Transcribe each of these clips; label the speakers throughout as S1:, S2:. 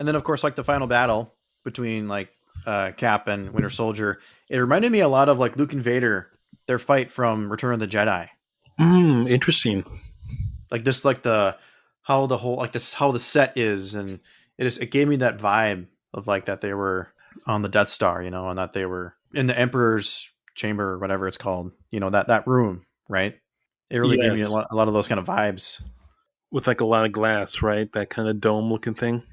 S1: And then of course like the final battle between like Cap and Winter Soldier, it reminded me a lot of like Luke and Vader, their fight from Return of the Jedi.
S2: Interesting.
S1: Like just like the how the whole like this how the set is, and it gave me that vibe of like that they were on the Death Star, and that they were in the Emperor's chamber or whatever it's called, that room, right? It really gave me
S2: Yes.
S1: a lot of those kind of vibes.
S2: With like a lot of glass, right? That kind of dome looking thing.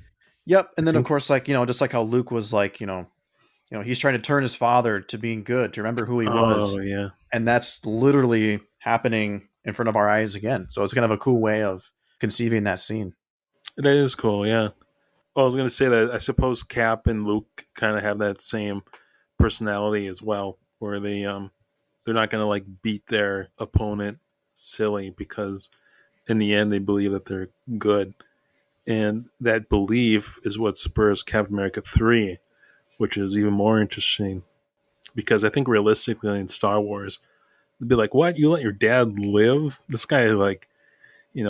S1: Yep, and
S2: I
S1: then of
S2: think.
S1: course like just like how Luke was like he's trying to turn his father to being good, to remember who he
S2: Oh
S1: was,
S2: yeah,
S1: and that's literally happening in front of our eyes again. So it's kind of a cool way of conceiving that scene.
S2: that is cool. Yeah. Well, I was gonna say that I suppose Cap and Luke kind of have that same personality as well, where they're not gonna like beat their opponent silly because in the end they believe that they're good, and that belief is what spurs Captain America 3, which is even more interesting because I think realistically in Star Wars they'd be like, "What? You let your dad live? This guy like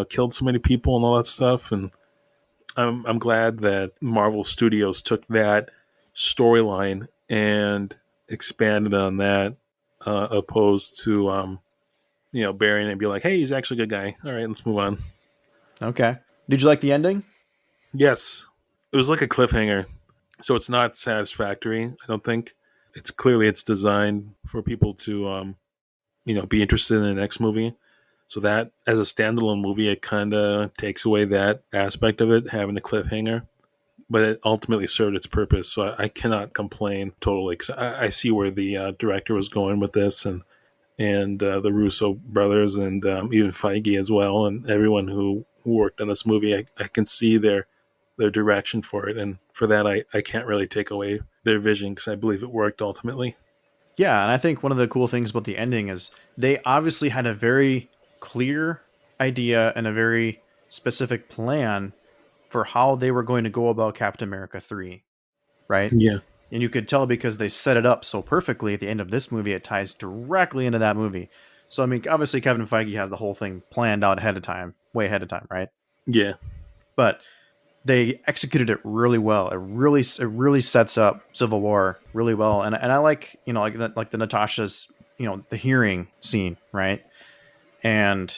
S2: killed so many people and all that stuff." And I'm glad that Marvel Studios took that storyline and expanded on that, opposed to burying it and be like, "Hey, he's actually a good guy. All right, let's move on."
S1: Okay. Did you like the ending?
S2: Yes, it was like a cliffhanger, so it's not satisfactory. I don't think it's designed for people to be interested in the next movie. So that as a standalone movie, it kind of takes away that aspect of it, having the cliffhanger. But it ultimately served its purpose, so I cannot complain totally because I see where the director was going with this, and the Russo brothers, and even Feige as well, and everyone who worked on this movie. I can see their direction for it, and for that, I can't really take away their vision because I believe it worked ultimately.
S1: Yeah, and I think one of the cool things about the ending is they obviously had a very clear idea and a very specific plan for how they were going to go about Captain America 3, right?
S2: Yeah,
S1: And you could tell because they set it up so perfectly at the end of this movie, it ties directly into that movie. So, I mean, obviously, Kevin Feige has the whole thing planned out ahead of time, way ahead of time, right?
S2: yeah,
S1: But they executed it really well. It really sets up Civil War really well, and I like like the Natasha's the hearing scene, right? And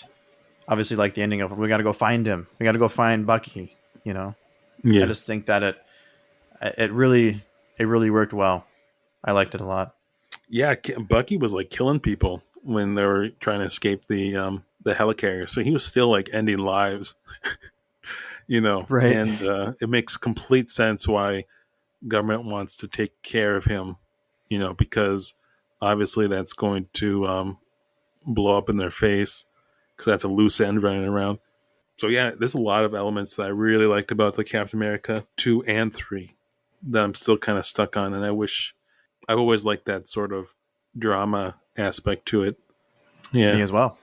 S1: obviously like the ending of we got to go find him, we got to go find Bucky. I
S2: yeah.
S1: just think that it really worked well. I liked it a lot.
S2: Yeah, Bucky was like killing people when they were trying to escape the helicarrier. So he was still like ending lives,
S1: Right.
S2: and it makes complete sense why government wants to take care of him, because obviously that's going to blow up in their face because that's a loose end running around. So yeah, there's a lot of elements that I really liked about the Captain America 2 and 3 that I'm still kind of stuck on, and I wish I've always liked that sort of drama aspect to it.
S1: Me
S2: Yeah.
S1: as well.